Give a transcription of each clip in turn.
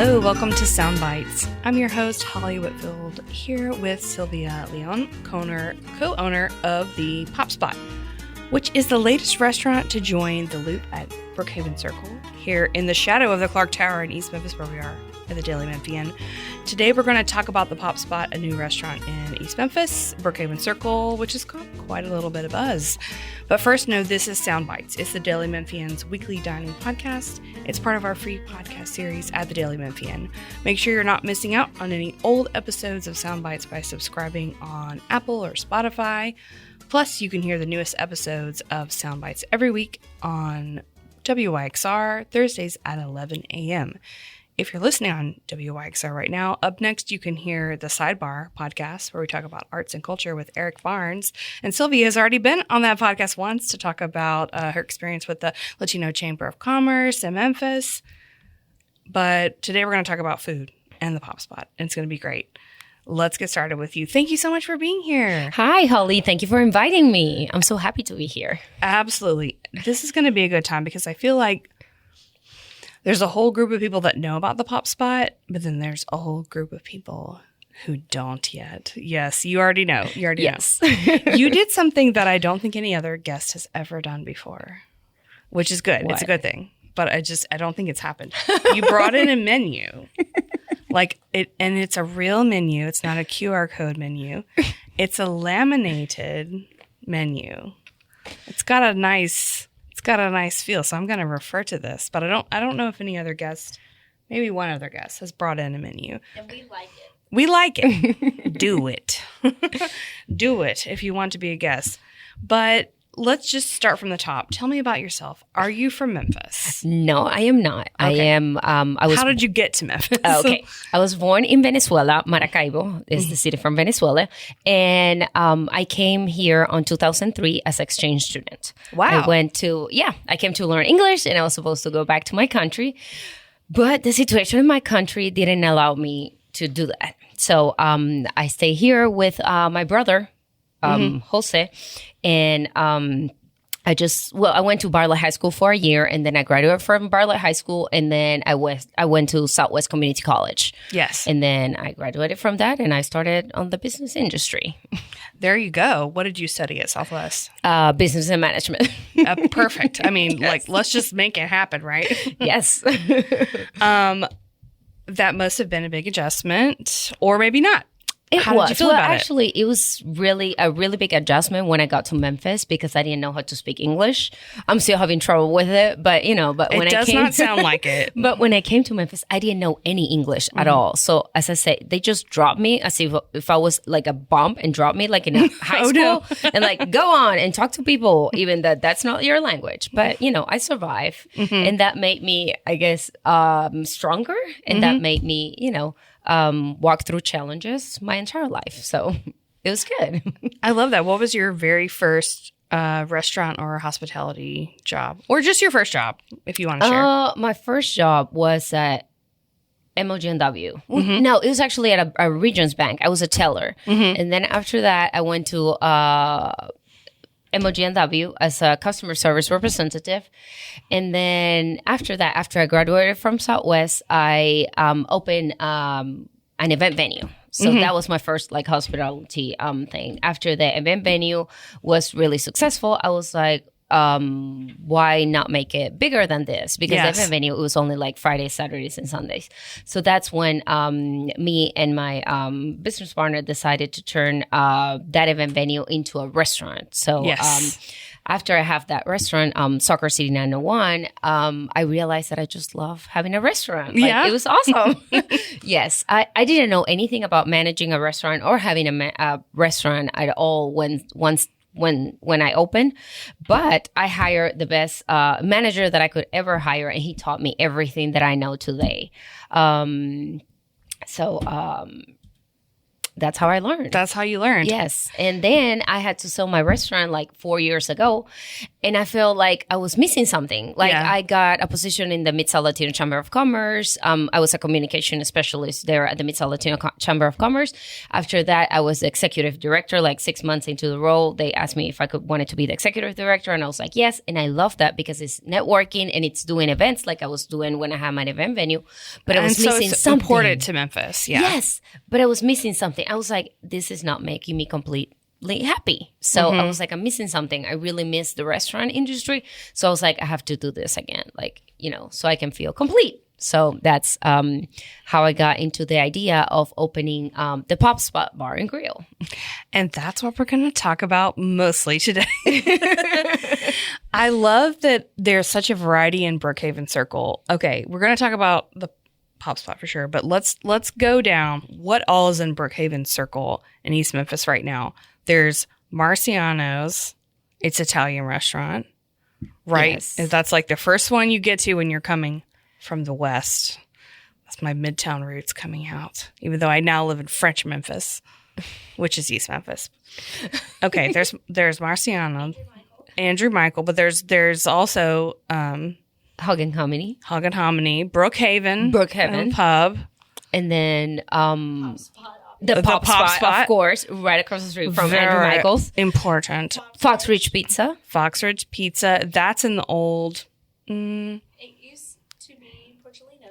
Hello, welcome to Sound Bites. I'm your host, Holly Whitfield, here with Sylvia Leon, co-owner of the Pop Spot, which is the latest restaurant to join the loop at Brookhaven Circle, here in the shadow of the Clark Tower in East Memphis, where we are at the Daily Memphian. Today we're going to talk about the Pop Spot, a new restaurant in East Memphis, Brookhaven Circle, which has got quite a little bit of buzz. But first, know this is Sound Bites. It's the Daily Memphian's weekly dining podcast. It's part of our free podcast series at the Daily Memphian. Make sure you're not missing out on any old episodes of Sound Bites by subscribing on Apple or Spotify. Plus, you can hear the newest episodes of Sound Bites every week on WYXR, Thursdays at 11 a.m. If you're listening on WYXR right now, up next you can hear the Sidebar podcast where we talk about arts and culture with Eric Barnes. And Sylvia has already been on that podcast once to talk about her experience with the Latino Chamber of Commerce in Memphis. But today we're going to talk about food and the Pop Spot, and it's going to be great. Let's get started with you. Thank you so much for being here. Hi, Holly. Thank you for inviting me. I'm so happy to be here. Absolutely. This is going to be a good time because I feel like there's a whole group of people that know about the Pop Spot, but then there's a whole group of people who don't yet. Yes, you already know. Yes. You did something that I don't think any other guest has ever done before, which is good. What? It's a good thing. But I don't think it's happened. You brought in a menu. And it's a real menu. It's not a QR code menu. It's a laminated menu. It's got a nice feel. So I'm going to refer to this, but I don't know if any other guest, maybe one other guest, has brought in a menu. And we like it. We like it. Do it. Do it if you want to be a guest. But let's just start from the top. Tell me about yourself. Are you from Memphis? No, I am not. Okay. I am. How did you get to Memphis? Okay. I was born in Venezuela. Maracaibo is the city from Venezuela. And I came here on 2003 as exchange student. Wow. I came to learn English and I was supposed to go back to my country. But the situation in my country didn't allow me to do that. So I stay here with my brother, Jose. And I went to Bartlett High School for a year, and then I graduated from Bartlett High School, and then I went to Southwest Community College. Yes. And then I graduated from that, and I started on the business industry. There you go. What did you study at Southwest? Business and management. Perfect. I mean, let's just make it happen, right? Yes. That must have been a big adjustment, or maybe not. How did you feel about it? Actually, it was really a really big adjustment when I got to Memphis because I didn't know how to speak English. I'm still having trouble with it, but when it does not sound like it. But when I came to Memphis, I didn't know any English at all. So as I said, they just dropped me as if I was like a bump and dropped me like in high school and like go on and talk to people, even that's not your language. But I survived, and that made me, I guess, stronger, and that made me, walk through challenges my entire life. So it was good. I love that. What was your very first restaurant or hospitality job? Or just your first job, if you want to share? My first job was at MOGNW. No, it was actually at a Regions Bank. I was a teller. And then after that, I went to MOGNW as a customer service representative. And then after that, after I graduated from Southwest, I opened an event venue. So that was my first hospitality thing. After the event venue was really successful, I was like, why not make it bigger than this? Because the event venue, it was only Fridays, Saturdays, and Sundays. So that's when me and my business partner decided to turn that event venue into a restaurant. So after I have that restaurant, Soccer City 901, I realized that I just love having a restaurant. It was awesome. Yes. I didn't know anything about managing a restaurant or having a restaurant at all when I opened, but I hired the best manager that I could ever hire, and he taught me everything that I know today. that's how I learned. That's how you learned. Yes. And then I had to sell my restaurant like 4 years ago. And I felt like I was missing something. Like I got a position in the Mid-South Latino Chamber of Commerce. I was a communication specialist there at the Mid-South Latino Chamber of Commerce. After that, I was the executive director. Like 6 months into the role, they asked me if I wanted to be the executive director. And I was like, yes. And I love that because it's networking and it's doing events like I was doing when I had my event venue. But I was missing something. Important to Memphis. Yeah. Yes. But I was missing something. I was like, this is not making me completely happy. So I was like, I'm missing something. I really miss the restaurant industry. So I was like, I have to do this again, like, so I can feel complete. So that's how I got into the idea of opening the Pop Spot Bar and Grill. And that's what we're going to talk about mostly today. I love that there's such a variety in Brookhaven Circle. Okay, we're going to talk about the Pop Spot for sure, but let's go down what all is in Brookhaven Circle in East Memphis right now. There's Marciano's. It's Italian restaurant, right? Yes. That's like the first one you get to when you're coming from the west. That's my Midtown roots coming out, even though I now live in French Memphis, which is East Memphis. Okay, there's Marciano, Andrew Michael, but there's also Hog and Hominy, Brookhaven Pub, and then the Pop Spot, of course, right across the street from Andrew Michael's. Important. Fox Ridge Pizza. That's in the old. It used to be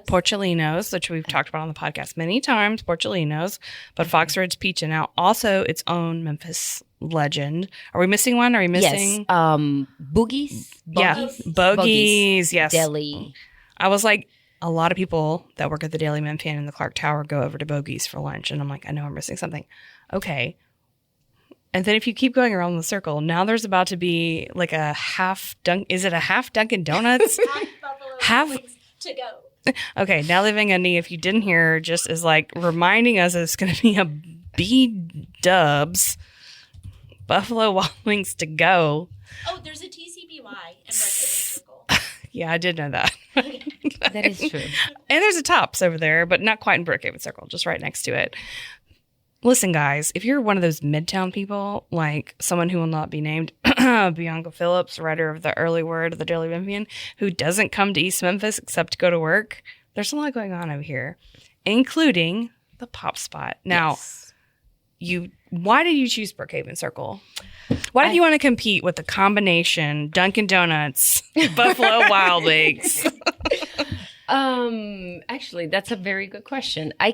Porcellino's, which we've talked about on the podcast many times, Porcellino's, but Fox Ridge Pizza now also its own Memphis legend. Are we missing one? Are we missing? Yes. Boogies? Yeah. Bogies. Yes. Deli. I was like, a lot of people that work at the Daily Memphian in the Clark Tower go over to Bogies for lunch. And I'm like, I know I'm missing something. Okay. And then if you keep going around the circle, now there's about to be like a half Dunkin' Donuts? half wings to go. Okay, now Living Undy, if you didn't hear, just is like reminding us it's going to be a B-Dubs Buffalo Wild Wings to go. Oh, there's a TCBY in Brookhaven Circle. Yeah, I did know that. That is true. And there's a Tops over there, but not quite in Brookhaven Circle, just right next to it. Listen, guys, if you're one of those Midtown people, like someone who will not be named, Bianca Phillips, writer of the Early Word of the Daily Memphian, who doesn't come to East Memphis except to go to work, there's a lot going on over here, including the Pop Spot. Now, why did you choose Brookhaven Circle? Why did you want to compete with the combination Dunkin' Donuts, Buffalo Wild Wings? Actually, that's a very good question. I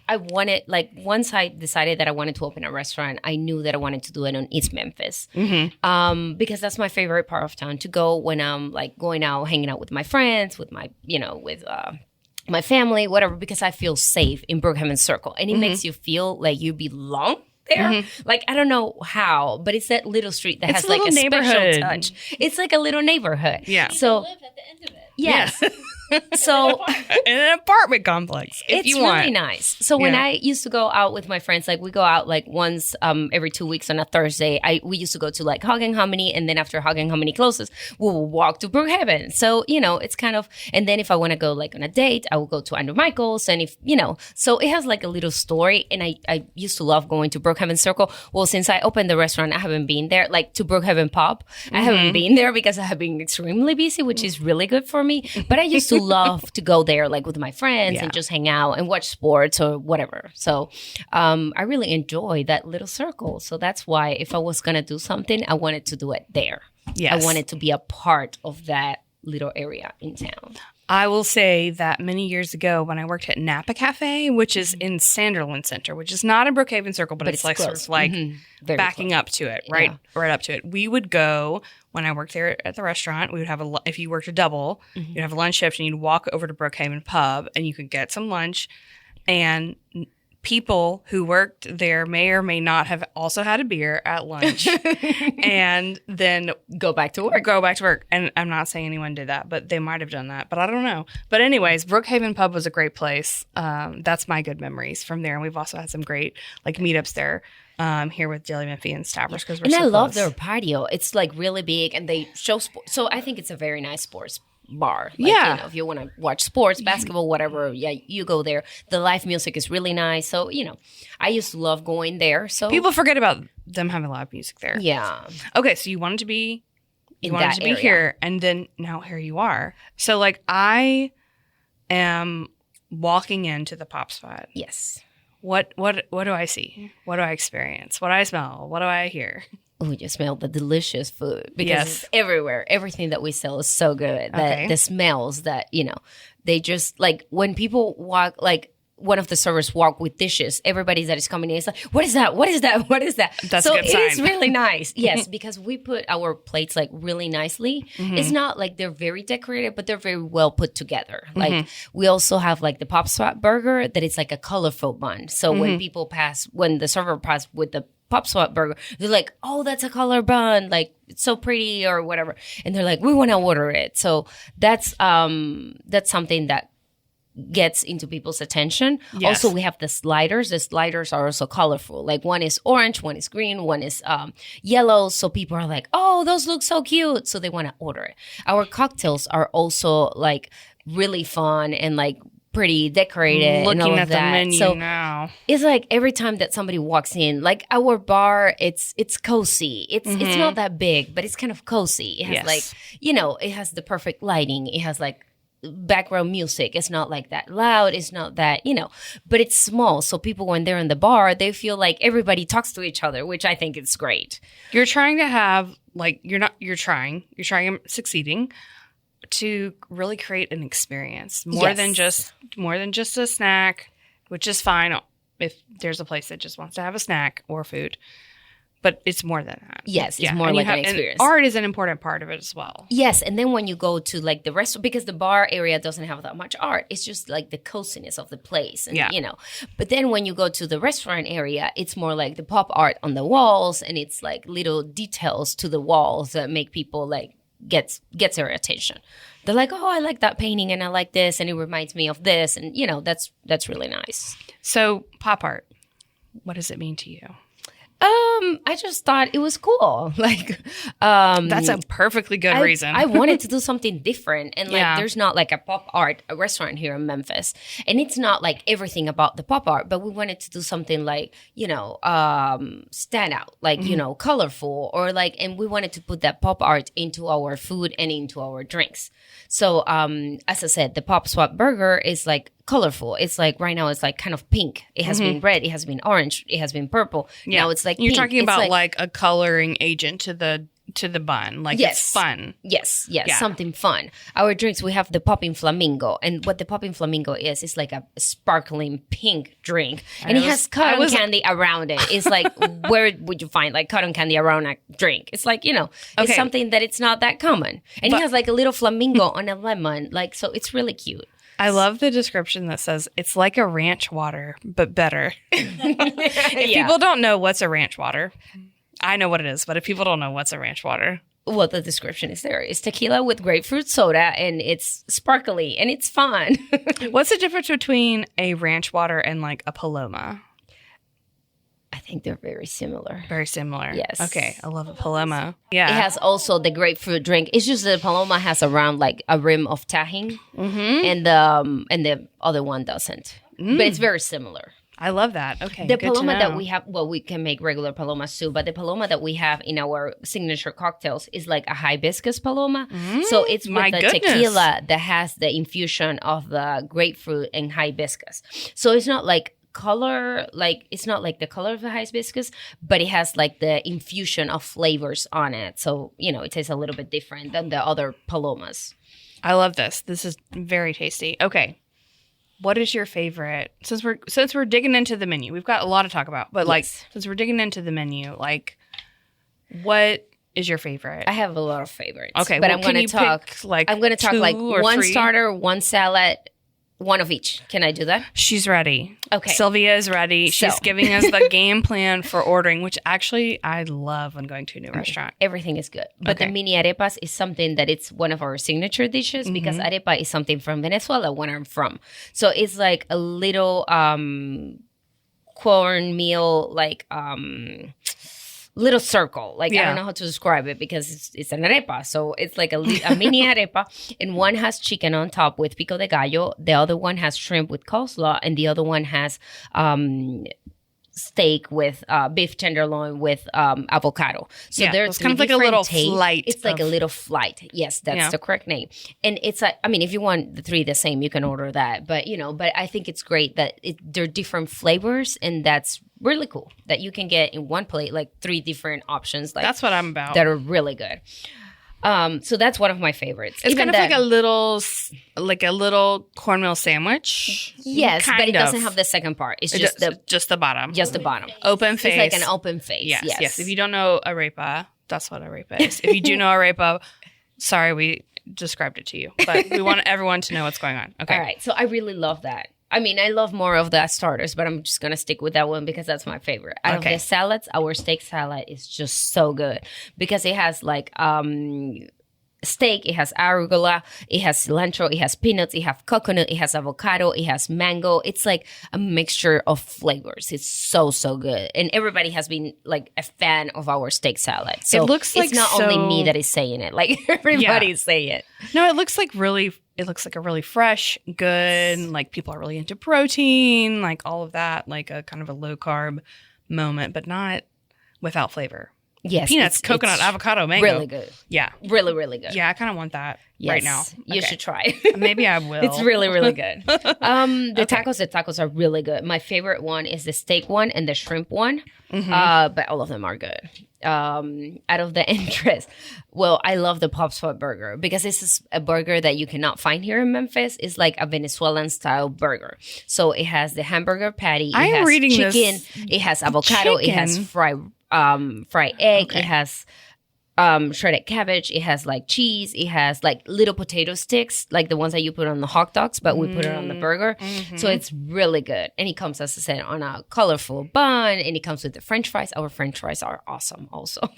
wanted, like, once I decided that I wanted to open a restaurant, I knew that I wanted to do it in East Memphis. Mm-hmm. Because that's my favorite part of town to go when I'm like going out, hanging out with my friends, with my, with my family, whatever, because I feel safe in Brookhaven Circle. And it makes you feel like you belong there. Mm-hmm. Like, I don't know how, but it's that little street that has like a special touch. It's like a little neighborhood. Yeah. So live at the end of it. Yes. So in an apartment complex, if you want. It's really nice. So when I used to go out with my friends, like we go out like once every 2 weeks on a Thursday. We used to go to like Hog and Hominy, and then after Hog and Hominy closes, we will walk to Brookhaven. So it's kind of. And then if I want to go like on a date, I will go to Andrew Michael's, and if so it has like a little story. And I used to love going to Brookhaven Circle. Well, since I opened the restaurant, I haven't been there. Like to Brookhaven Pub, I haven't been there because I have been extremely busy, which is really good for me. But I used to love to go there like with my friends and just hang out and watch sports or whatever. So I really enjoy that little circle. So that's why if I was going to do something, I wanted to do it there. Yes. I wanted to be a part of that little area in town. I will say that many years ago when I worked at Napa Cafe, which is in Sanderland Center, which is not in Brookhaven Circle, but it's like close. sort of like backing up to it, right? Yeah. Right up to it. We would go, when I worked there at the restaurant, we would have if you worked a double, you'd have a lunch shift and you'd walk over to Brookhaven Pub and you could get some lunch. And people who worked there may or may not have also had a beer at lunch and then go back to work. And I'm not saying anyone did that, but they might have done that, but I don't know. But anyways, Brookhaven Pub was a great place. That's my good memories from there. And we've also had some great like meetups there here with Daily Memphian staffers because we're so I love close. their patio. It's like really big and they show sports. So I think it's a very nice sports bar. Like, Yeah. You know, if you want to watch sports, basketball, whatever, yeah, you go there. The live music is really nice. So, you know, I used to love going there. So People forget about them having live music there. yeah. Okay, so you wanted to be In that area. here, and then now here you are. So like I am walking into the pop spot. Yes. What do I see? What do I experience? What do I smell? What do I hear? Oh, you smell the delicious food because Yes. it's everywhere. Everything that we sell is so good that Okay. the smells that, you know, they just like when people walk, like one of the servers walk with dishes, everybody that is coming in is like, what is that? What is that? What is that? That's so a good it is sign. really nice. Yes, because we put our plates like really nicely. Mm-hmm. It's not like they're very decorated, but they're very well put together. Like we also have like the Pop Spot burger that is like a colorful bun. So Mm-hmm. when people pass, when the server pass with the Pop Spot burger, they're like, oh, that's a color bun. Like it's so pretty or whatever. And they're like, we want to order it. So that's something that gets into people's attention. Yes. Also, we have the sliders. The sliders are also colorful. Like one is orange, one is green, one is yellow. So people are like, oh, those look so cute. So they want to order it. Our cocktails are also like really fun and like pretty decorated and all Looking of at the that. menu So now. it's like every time that somebody walks in, like our bar, it's cozy. It's not that big, but it's kind of cozy. It has Yes. like, you know, it has the perfect lighting. It has like background music. It's not like that loud. It's not that, you know, but it's small. So people, when they're in the bar, they feel like everybody talks to each other, which I think is great. You're trying to have like you're trying and succeeding to really create an experience more Yes. than just a snack, which is fine if there's a place that just wants to have a snack or food. But it's more than that. Yes, it's more and you like an and experience. art is an important part of it as well. Yes, and then when you go to like the restaurant, because the bar area doesn't have that much art, it's just like the coziness of the place, and Yeah. you know. But then when you go to the restaurant area, it's more like the pop art on the walls, and it's like little details to the walls that make people like gets their attention. They're like, oh, I like that painting, and I like this, and it reminds me of this, and you know, that's really nice. So pop art, what does it mean to you? I just thought it was cool. Like, That's a perfectly good reason. I wanted to do something different. And like, Yeah. there's not like a pop art a restaurant here in Memphis. And it's not like everything about the pop art, but we wanted to do something like, you know, stand out, like, you know, colorful or like, and we wanted to put that pop art into our food and into our drinks. So, as I said, the Pop Swap burger is like colorful. It's like right now it's like kind of pink. It has been red. It has been orange. It has been purple. Yeah. Now it's like you're pink. talking It's about like a coloring agent to the bun. Like Yes. it's fun. Yes, Yeah. something fun. Our drinks, we have the Popping Flamingo. And what the Popping Flamingo is like a sparkling pink drink. And it has cotton candy around it. It's like, where would you find like cotton candy around a drink? It's like, you know, it's Okay. something that it's not that common. And it has like a little flamingo on a lemon. Like, so it's really cute. I love the description that says it's like a ranch water, but better. If people don't know what's a ranch water, I know what it is, but if people don't know what's a ranch water, Well, the description is there. It's tequila with grapefruit soda and it's sparkly and it's fun. what's the difference between a ranch water and like a Paloma? I think they're very similar. Very similar. Yes. Okay. I love a Paloma. Yeah. It has also the grapefruit drink. It's just the Paloma has around like a rim of tahine, and the other one doesn't. But it's very similar. I love that. Okay. The good to Paloma that know. we have, well, we can make regular Palomas too, but the Paloma that we have in our signature cocktails is like a hibiscus Paloma. So it's with my the goodness. tequila that has the infusion of the grapefruit and hibiscus. So it's not like color, like it's not like the color of the hibiscus, but it has like the infusion of flavors on it. So, you know, it tastes a little bit different than the other Palomas. I love this. This is very tasty. Okay. What is your favorite? Since we're digging into the menu, we've got a lot to talk about. But like, Yes. since we're digging into the menu, like, what is your favorite? I have a lot of favorites. Okay, but well, I'm can going you to talk pick, like, I'm going to talk two like or one three? starter, one salad, one of each. Can I do that? She's ready. Okay. Sylvia is ready. She's So. giving us the game plan for ordering, which actually I love when going to a new restaurant. Everything is good. But Okay. the mini arepas is something that it's one of our signature dishes because arepa is something from Venezuela, where I'm from. So it's like a little cornmeal, like little circle. Like, I Yeah. don't know how to describe it because it's an arepa. So it's like a mini arepa. And one has chicken on top with pico de gallo. The other one has shrimp with coleslaw. And the other one has steak with beef tenderloin with avocado. So Yeah, there's it's kind of like a little flight It's like a of- little flight. Yes, that's Yeah. the correct name. And it's like, I mean, if you want the three the same, you can order that. But but I think it's great that they're different flavors, and that's really cool that you can get in one plate like 3 different options. Like That's what I'm about. that are really good. So that's one of my favorites. It's Even kind of like that- a little cornmeal sandwich. yes, but kind it doesn't of. have the second part. It's Just just the bottom. the bottom. Open face. It's like an open face. Yes. If you don't know arepa, that's what arepa is. If you do know arepa, sorry we described it to you, but we want everyone to know what's going on. Okay. All right. So I really love that. I mean, I love more of the starters, but I'm just going to stick with that one because that's my favorite. Out Okay. of the salads, our steak salad is just so good because it has like steak, it has arugula, it has cilantro, it has peanuts, it has coconut, it has avocado, it has mango. It's like a mixture of flavors. It's so, so good. And everybody has been like a fan of our steak salad. So It looks like it's not only so- me that is saying it. Like everybody's saying it. No, it looks like a really fresh, good, like people are really into protein, like all of that, like a kind of a low carb moment, but not without flavor. Yes. Peanuts, it's coconut, avocado, mango. really good. Yeah. Really, really good. Yeah, I kind of want that Yes, right now. You Okay. should try. Maybe I will. It's really, really good. The Okay. tacos are really good. My favorite one is the steak one and the shrimp one. Mm-hmm. But all of them are good. Out of the interest, well, I love the Pop Spot burger because this is a burger that you cannot find here in Memphis. It's like a Venezuelan style burger. So it has the hamburger patty. It I'm has reading this. chicken. It has avocado. It has Chicken? fried egg. Okay. It has shredded cabbage. It has like cheese. It has like little potato sticks, like the ones that you put on the hot dogs, but we put it on the burger. Mm-hmm. So it's really good. And it comes, as I said, on a colorful bun, and it comes with the French fries. Our French fries are awesome, also.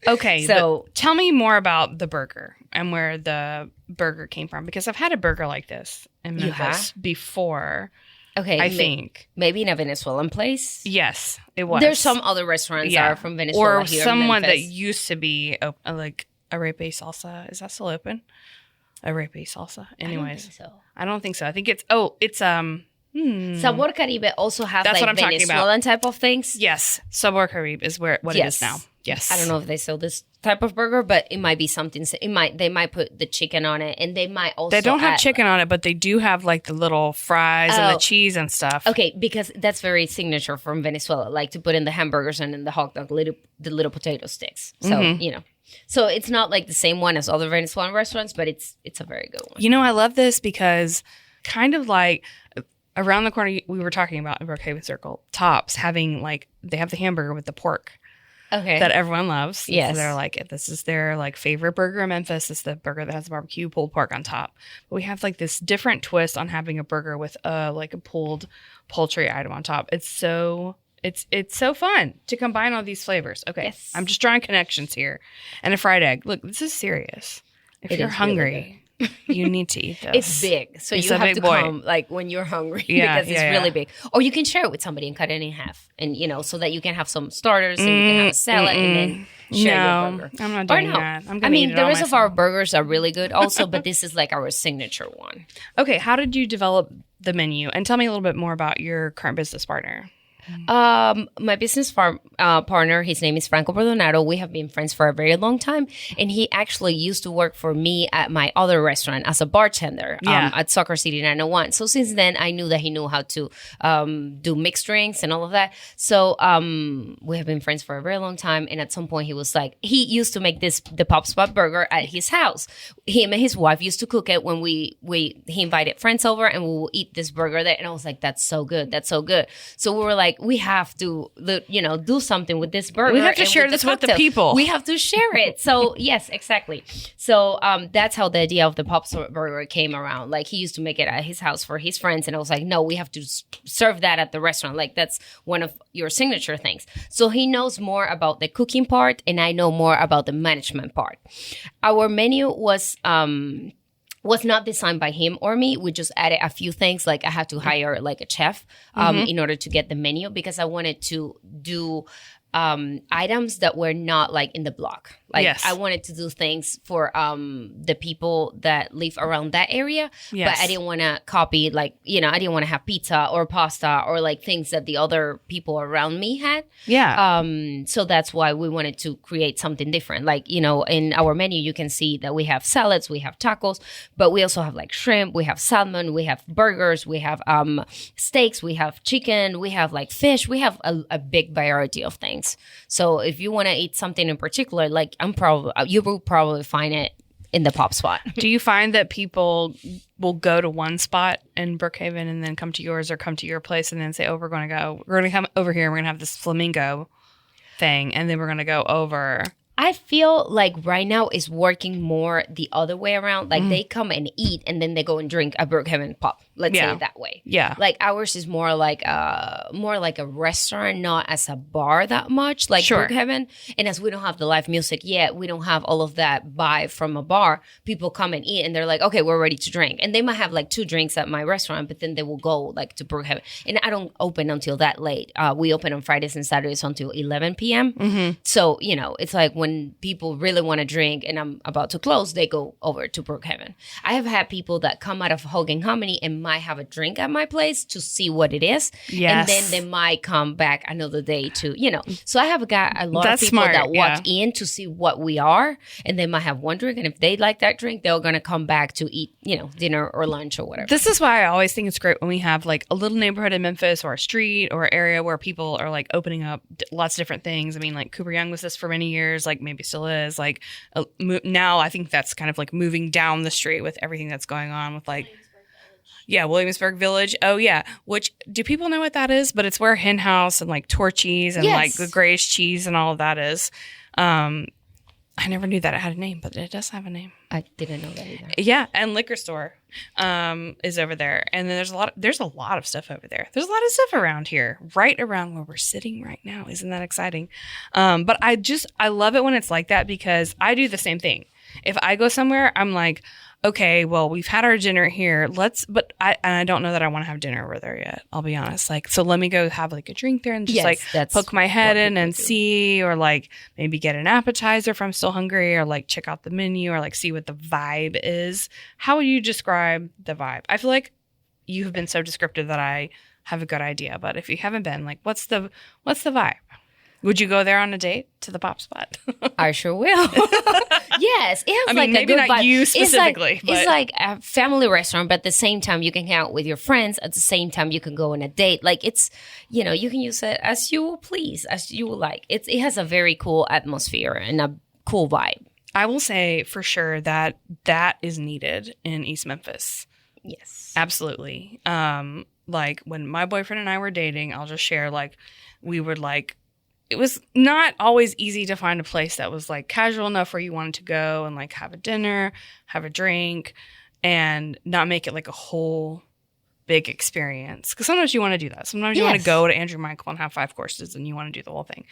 Okay, So- but tell me more about the burger and where the burger came from, because I've had a burger like this in You Memphis before. Okay, I think maybe in a Venezuelan place. yes, it was. There's some other restaurants that are from Venezuela or here someone in that Memphis. used to be like arepe salsa. Is that still open? Arepe salsa. Anyways, I don't think so. I think it's Sabor Caribe also have That's like what I'm talking about. Venezuelan type of things. yes, Sabor Caribe is what it Yes. is now. Yes, I don't know if they sell this type of burger, but it might be something. They might put the chicken on it, and they might also. They don't have add- chicken on it, but they do have like the little fries and Oh. the cheese and stuff. Okay, because that's very signature from Venezuela, like to put in the hamburgers and in the hot dog, the little potato sticks. So Mm-hmm. so it's not like the same one as other Venezuelan restaurants, but it's a very good one. You know, I love this because kind of like around the corner, we were talking about in Brookhaven Circle, Tops having like, they have the hamburger with the pork Okay, that everyone loves. Yes. So they're like, this is their like favorite burger in Memphis. It's the burger that has barbecue pulled pork on top. But we have like this different twist on having a burger with like a pulled poultry item on top. It's so fun to combine all these flavors. Okay. Yes. I'm just drawing connections here. And a fried egg. Look, this is serious. If It you're is really hungry, you need to eat this. it's big, so It's you a have big to boy. come like when you're hungry Yeah, because it's yeah, really yeah. big. Or you can share it with somebody and cut it in half, and so that you can have some starters and you can have a salad and then share your No, burger. I'm not Or doing no. that. I'm I gonna mean, eat it the all rest of our myself. burgers are really good also, but this is like our signature one. Okay, how did you develop the menu? And tell me a little bit more about your current business partner. My business partner, his name is Franco Bordonado. We have been friends for a very long time, and he actually used to work for me at my other restaurant as a bartender Yeah. at Soccer City 901. So since then, I knew that he knew how to do mixed drinks and all of that. So we have been friends for a very long time, and at some point, he was like, he used to make the Pop Spot burger at his house. Him and his wife used to cook it when he invited friends over, and we will eat this burger there. And I was like, that's so good, that's so good. So we were like, we have to, do something with this burger. We have to and share this with the cocktail. people. We have to share it. So yes, exactly. So that's how the idea of the Pop Spot burger came around. Like he used to make it at his house for his friends, and I was like, no, we have to serve that at the restaurant. Like that's one of your signature things. So he knows more about the cooking part, and I know more about the management part. Our menu was not designed by him or me. We just added a few things. Like I had to hire like a chef in order to get the menu, because I wanted to do items that were not like in the block. Like Yes. I wanted to do things for the people that live around that area, Yes. but I didn't want to copy like, you know, I didn't want to have pizza or pasta or like things that the other people around me had. Yeah. So that's why we wanted to create something different. Like, you know, in our menu, you can see that we have salads, we have tacos, but we also have like shrimp, we have salmon, we have burgers, we have steaks, we have chicken, we have like fish, we have a big variety of things. So if you want to eat something in particular, like you will probably find it in the pop spot. Do you find that people will go to one spot in Brookhaven and then come to yours or come to your place and then say, oh, we're going to come over here and we're going to have this flamingo thing and then we're going to go over? I feel like right now is working more the other way around. Like they come and eat and then they go and drink a Brookhaven pop. Let's say it that way. Yeah. Like ours is more like a restaurant, not as a bar that much, like Sure. Brookhaven. And as we don't have the live music yet, we don't have all of that vibe from a bar. People come and eat and they're like, okay, we're ready to drink. And they might have like 2 drinks at my restaurant, but then they will go like to Brookhaven. And I don't open until that late. We open on Fridays and Saturdays until 11 p.m. Mm-hmm. So, you know, it's like when people really want to drink and I'm about to close, they go over to Brookhaven. I have had people that come out of Hogan Hominy and might have a drink at my place to see what it is. Yes. And then they might come back another day to, you know. So I have got a lot That's of people smart, that walk in to see what we are. And they might have one drink. And if they like that drink, they're going to come back to eat, you know, dinner or lunch or whatever. This is why I always think it's great when we have like a little neighborhood in Memphis or a street or area where people are like opening up lots of different things. I mean, like Cooper Young was this for many years, like maybe still is. Like now I think that's kind of like moving down the street with everything that's going on with like, Williamsburg Village. Oh, yeah. Which, do people know what that is? But it's where Hen House and like Torchy's and like the Gray's cheese and all of that is. I never knew that it had a name, but it does have a name. I didn't know that either. Yeah, and liquor store is over there, and then there's a lot of stuff over there. There's a lot of stuff around here, right around where we're sitting right now. Isn't that exciting? But I love it when it's like that because I do the same thing. If I go somewhere, I'm like, okay, well, we've had our dinner here. I don't know that I want to have dinner over there yet. I'll be honest. Like, so let me go have like a drink there and just poke my head in and see, or like maybe get an appetizer if I'm still hungry, or like check out the menu, or like see what the vibe is. How would you describe the vibe? I feel like you have been so descriptive that I have a good idea. But if you haven't been, like, what's the vibe? Would you go there on a date to the pop spot? I sure will. Yes, it has like maybe a good not vibe. you specifically. It's like a family restaurant, but at the same time you can hang out with your friends. At the same time you can go on a date. Like it's, you know, you can use it as you will please, as you will like. It has a very cool atmosphere and a cool vibe. I will say for sure that is needed in East Memphis. Yes, absolutely. Like when my boyfriend and I were dating, I'll just share, like, we would like. It was not always easy to find a place that was like casual enough where you wanted to go and like have a dinner, have a drink, and not make it like a whole big experience. Because sometimes you want to do that. Sometimes you want to go to Andrew Michael and have 5 courses and you want to do the whole thing.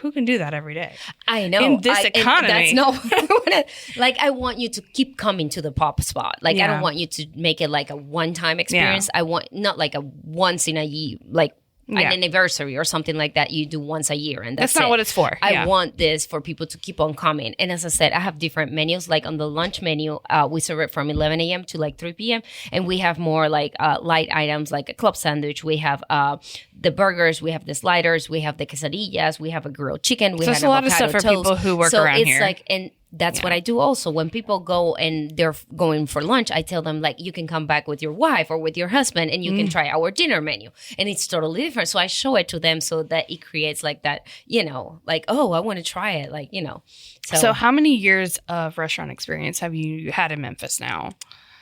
Who can do that every day? I know. In this economy. That's not what I want to. Like, I want you to keep coming to the pop spot. Like, I don't want you to make it like a one-time experience. I want, not like a once in a year, like, an anniversary or something like that you do once a year, and that's not what it's for. I want this for people to keep on coming. And as I said, I have different menus. Like on the lunch menu, we serve it from 11 a.m. to like 3 p.m. And we have more like light items like a club sandwich. We have the burgers, we have the sliders, we have the quesadillas, we have a grilled chicken. We have a lot of stuff for people who work around here. So it's like, and that's what I do also. When people go and they're going for lunch, I tell them, like, you can come back with your wife or with your husband and you can try our dinner menu. And it's totally different. So I show it to them so that it creates like that, you know, like, oh, I want to try it. Like, you know. So how many years of restaurant experience have you had in Memphis now?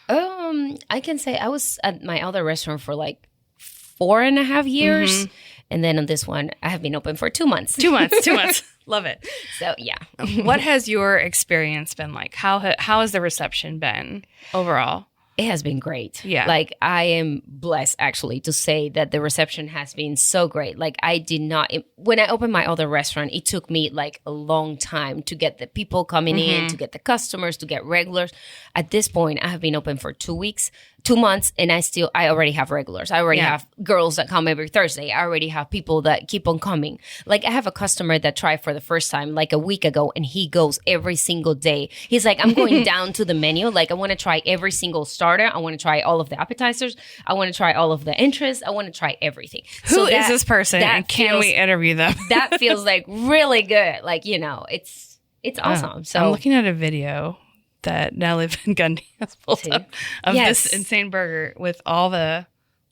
I can say I was at my other restaurant for like 4.5 years. Mm-hmm. And then on this one, I have been open for 2 months. 2 months. 2 months. Love it. So, yeah. What has your experience been like? How has the reception been overall? It has been great. Yeah. Like, I am blessed, actually, to say that the reception has been so great. Like, I did not... When I opened my other restaurant, it took me, like, a long time to get the people coming in, to get the customers, to get regulars. At this point, I have been open for 2 weeks. 2 months and I already have regulars. I already have girls that come every Thursday. I already have people that keep on coming. Like I have a customer that tried for the first time like a week ago and he goes every single day. He's like, I'm going down to the menu. Like I want to try every single starter. I want to try all of the appetizers. I want to try all of the entrées. I want to try everything. Who is this person and can we interview them? That feels like really good. Like, you know, it's awesome. So I'm looking at a video that Natalie Van Gundy has pulled up of this insane burger with all the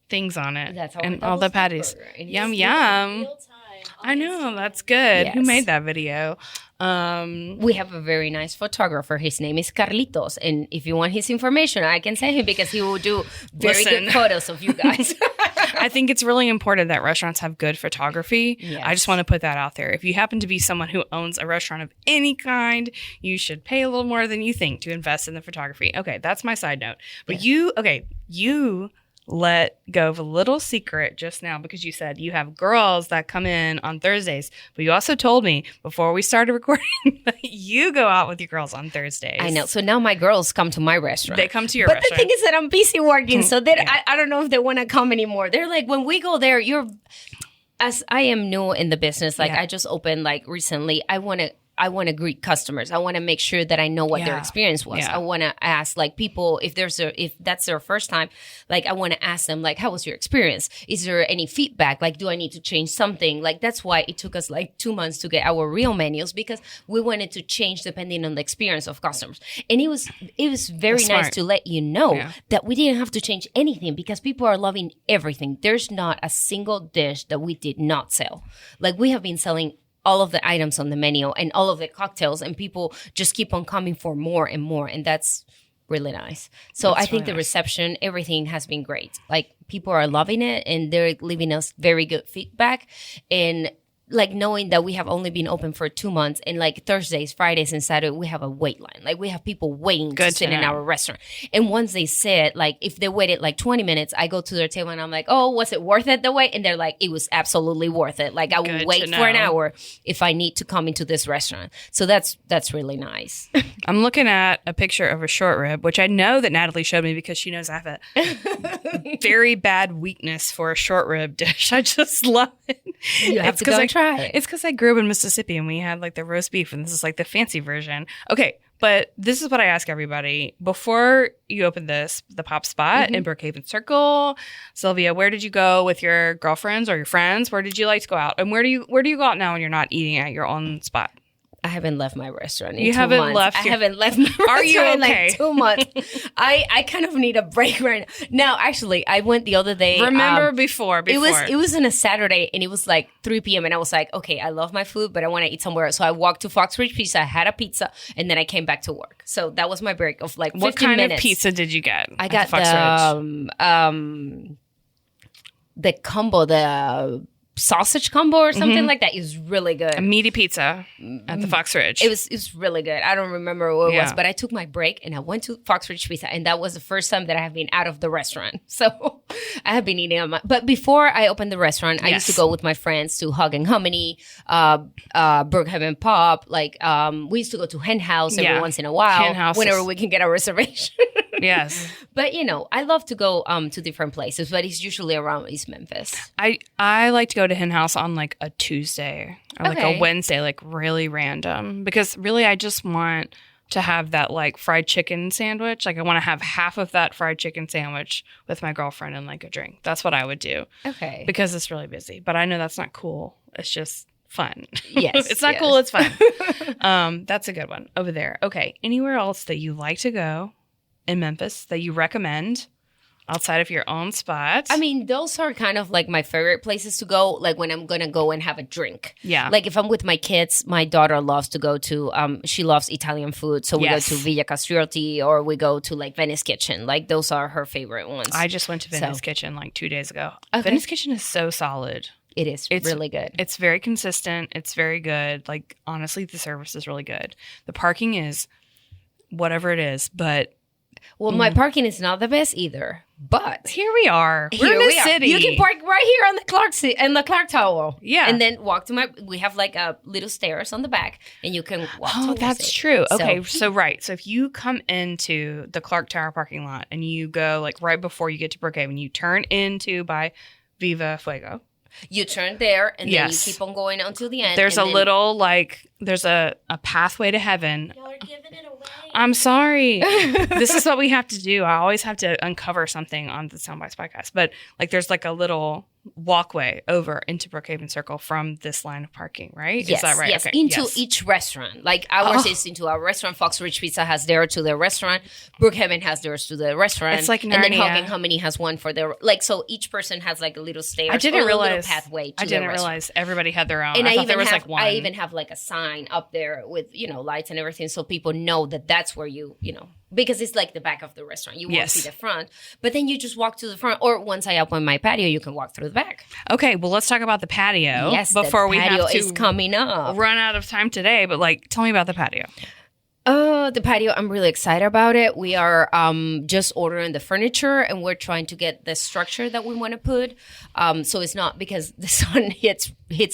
things on it and all the patties. Yum, yum. I know, that's good. Yes. Who made that video? We have a very nice photographer. His name is Carlitos. And if you want his information, I can send him because he will do very good photos of you guys. I think it's really important that restaurants have good photography. Yes. I just want to put that out there. If you happen to be someone who owns a restaurant of any kind, you should pay a little more than you think to invest in the photography. Okay, that's my side note. But you let go of a little secret just now because you said you have girls that come in on Thursdays. But you also told me before we started recording that you go out with your girls on Thursdays. I know. So now my girls come to my restaurant. They come to your restaurant. But the thing is that I'm busy working. So I don't know if they want to come anymore. They're like, when we go there, as I am new in the business, like I just opened like recently, I want to greet customers. I want to make sure that I know what their experience was. I want to ask like people if that's their first time, like I want to ask them like, how was your experience? Is there any feedback? Like, do I need to change something? Like that's why it took us like 2 months to get our real menus because we wanted to change depending on the experience of customers. And it was very nice to let you know that we didn't have to change anything because people are loving everything. There's not a single dish that we did not sell. Like we have been selling all of the items on the menu and all of the cocktails and people just keep on coming for more and more. And that's really nice. So I think the reception, everything has been great. Like people are loving it and they're leaving us very good feedback. And like knowing that we have only been open for 2 months and like Thursdays, Fridays, and Saturday, we have a wait line. Like we have people waiting to sit in our restaurant. And once they sit, like if they waited like 20 minutes, I go to their table and I'm like, oh, was it worth it the wait? And they're like, it was absolutely worth it. Like I will wait for an hour if I need to come into this restaurant. So that's really nice. I'm looking at a picture of a short rib, which I know that Natalie showed me because she knows I have a very bad weakness for a short rib dish. I just love it. You have to go and try it. It's because I grew up in Mississippi and we had like the roast beef and this is like the fancy version. Okay, but this is what I ask everybody. Before you opened the Pop Spot in Brookhaven Circle, Sylvia, where did you go with your girlfriends or your friends? Where did you like to go out? And where do you go out now when you're not eating at your own spot? I haven't left my restaurant in you 2 haven't months. left I haven't left my restaurant Are you okay? in like 2 months. I kind of need a break right now. No, actually, I went the other day. Remember before. It was on a Saturday and it was like 3 p.m. and I was like, okay, I love my food, but I want to eat somewhere else. So I walked to Fox Ridge Pizza, had a pizza, and then I came back to work. So that was my break of like 15 minutes. What kind of pizza did you get? I got the combo, the sausage combo or something like that. Is really good. A meaty pizza at the Fox Ridge. It was really good. I don't remember what it was, but I took my break and I went to Fox Ridge Pizza, and that was the first time that I have been out of the restaurant. So I have been eating on my. But before I opened the restaurant, I used to go with my friends to Hug and Hominy, Brookhaven Pop. Like we used to go to Hen House every once in a while, whenever we can get a reservation. Yes. But I love to go to different places, but it's usually around East Memphis. I like to go to Hen House on like a Tuesday or like a Wednesday, like really random, because really I just want to have that like fried chicken sandwich. Like I want to have half of that fried chicken sandwich with my girlfriend and like a drink. That's what I would do. Okay. Because it's really busy, but I know that's not cool. It's just fun. Yes. It's not cool. It's fun. That's a good one over there. Okay. Anywhere else that you like to go in Memphis that you recommend outside of your own spot? I mean, those are kind of like my favorite places to go, like when I'm going to go and have a drink. Yeah. Like if I'm with my kids, my daughter loves to go to, she loves Italian food. So we go to Villa Castriotti or we go to like Venice Kitchen. Like those are her favorite ones. I just went to Venice Kitchen like 2 days ago. Okay. Venice Kitchen is so solid. It's really good. It's very consistent. It's very good. Like honestly, the service is really good. The parking is whatever it is, but... Well, my parking is not the best either, But here we are. We're here in the we are. city. You can park right here on the Clark Tower. Yeah. And then walk to we have like a little stairs on the back and you can walk Oh, towards that's it. true. Okay, so if you come into the Clark Tower parking lot and you go like right before you get to Brookhaven, you turn into by Viva Fuego. You turn there and Yes. then you keep on going until the end. There's and a then- little there's a pathway to heaven. Y'all are giving it away. I'm sorry. This is what we have to do. I always have to uncover something on the Soundbites podcast. But like there's like a little walkway over into Brookhaven Circle from this line of parking, right? Yes, Is that right? Yes, Okay, into yes. each restaurant. Like ours is into our restaurant. Fox Ridge Pizza has theirs to their restaurant. Brookhaven has theirs to the restaurant. It's like and then Narnia. Hog and Hominy has one for their so each person has like a little stairs. I didn't or realize a little pathway to I didn't their restaurant. realize everybody had their own. And I thought even there was have, like one. I even have like a sign up there with lights and everything, so people know that that's where you because it's like the back of the restaurant. You won't Yes. see the front, but then you just walk to the front. Or once I open my patio, you can walk through the back. Okay, well, let's talk about the patio before the we patio have to is coming up. run out of time today. But tell me about the patio. The patio, I'm really excited about it. We are just ordering the furniture and we're trying to get the structure that we want to put. So it's not because the sun hits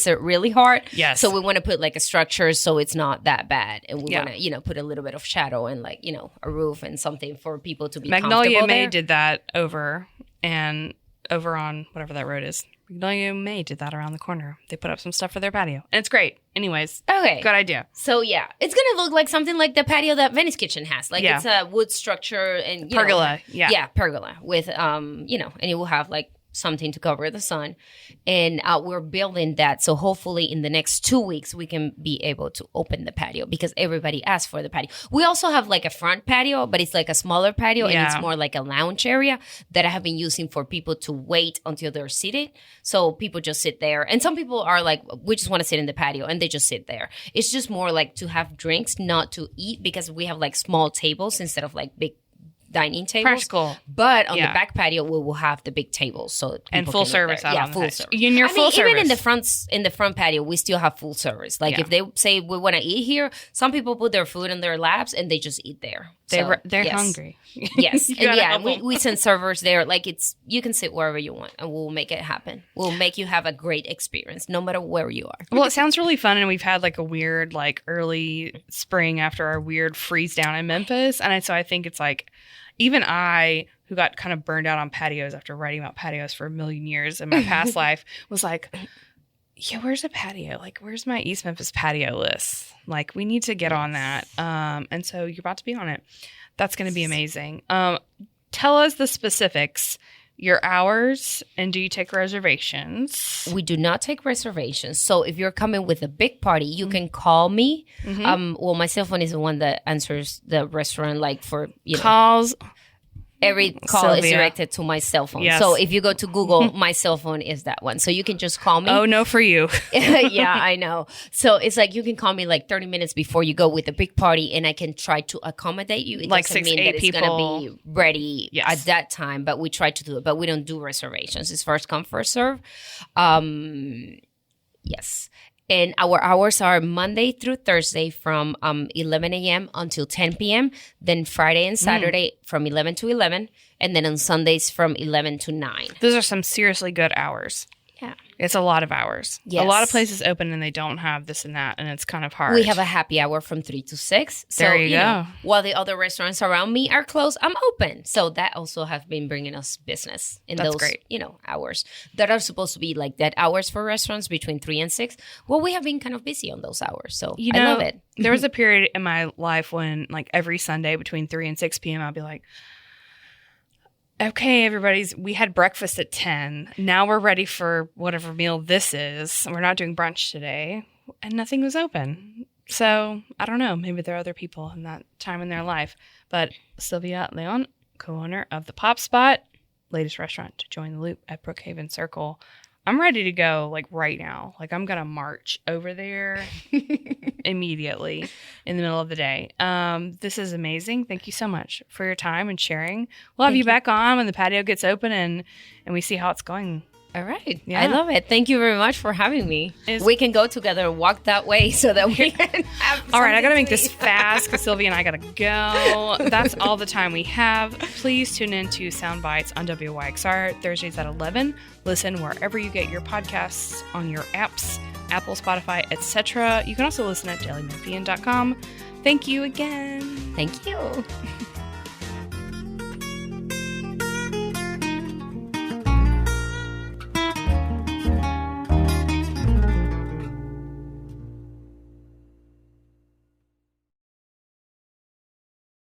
it really hard. Yes. So we want to put like a structure so it's not that bad. And we Yeah. want to, put a little bit of shadow and like, a roof and something for people to be Magnolia comfortable May there. did that over on whatever that road is. Magnolia May did that around the corner. They put up some stuff for their patio. And it's great. Anyways, Okay. good idea. So yeah, it's gonna look like something like the patio that Venice Kitchen has. Like Yeah. it's a wood structure and Pergola, yeah. yeah, pergola with and it will have like something to cover the sun, and we're building that. So hopefully in the next 2 weeks we can be able to open the patio because everybody asked for the patio. We also have like a front patio, but it's like a smaller patio and Yeah. it's more like a lounge area that I have been using for people to wait until they're seated. So people just sit there, and some people are like, we just want to sit in the patio, and they just sit there. It's just more like to have drinks, not to eat, because we have like small tables instead of like big dining tables. Practical. But on Yeah. the back patio, we will have the big tables. So And people full can eat service there. out yeah, on the full patio. service. And you're full even in service. the front patio, we still have full service. Like Yeah. if they say we want to eat here, some people put their food in their laps and they just eat there. So, They're yes. hungry. Yes, You and gotta yeah, help we, 'em. we send servers there. Like you can sit wherever you want, and we'll make it happen. We'll make you have a great experience, no matter where you are. Well, it sounds really fun, and we've had like a weird early spring after our weird freeze down in Memphis, and so I think it's like even I, who got kind of burned out on patios after writing about patios for a million years in my past life, was like, yeah, where's a patio? Like, where's my East Memphis patio list? Like, we need to get on that. And so you're about to be on it. That's going to be amazing. Tell us the specifics, your hours, and do you take reservations? We do not take reservations. So if you're coming with a big party, you can call me. Well, my cell phone is the one that answers the restaurant, like for Calls. every call is Sylvia. directed to my cell phone. Yes. So if you go to Google, my cell phone is that one. So you can just call me. Oh, no for you. Yeah, I know. So it's like you can call me like 30 minutes before you go with a big party, and I can try to accommodate you. It Like doesn't 6, mean 8 that it's people. going to be ready Yes. at that time, but we try to do it. But we don't do reservations. It's first come, first serve. Yes. And our hours are Monday through Thursday from 11 a.m. until 10 p.m. Then Friday and Saturday from 11 to 11. And then on Sundays from 11 to 9. Those are some seriously good hours. Yeah. It's a lot of hours. Yes. A lot of places open and they don't have this and that, and it's kind of hard. We have a happy hour from 3 to 6. So, There you go. while the other restaurants around me are closed, I'm open. So that also has been bringing us business in That's those, great. hours that are supposed to be like that hours for restaurants between 3 and 6. Well, we have been kind of busy on those hours. So I love it. There was a period in my life when, like, every Sunday between 3 and 6 p.m., I'd be like, okay, we had breakfast at 10. Now we're ready for whatever meal this is. We're not doing brunch today. And nothing was open. So I don't know. Maybe there are other people in that time in their life. But Sylvia Leon, co-owner of the Pop Spot, latest restaurant to join the loop at Brookhaven Circle. I'm ready to go, like, right now. Like, I'm going to march over there immediately in the middle of the day. This is amazing. Thank you so much for your time and sharing. We'll have you back on when the patio gets open and we see how it's going All right. Yeah. I love it. Thank you very much for having me. Is- We can go together and walk that way so that we can have All right, I got to something make this eat. fast because Sylvia and I got to go. That's all the time we have. Please tune in to Sound Bites on WYXR Thursdays at 11. Listen wherever you get your podcasts on your apps, Apple, Spotify, etc. You can also listen at dailymemphian.com. Thank you again. Thank you.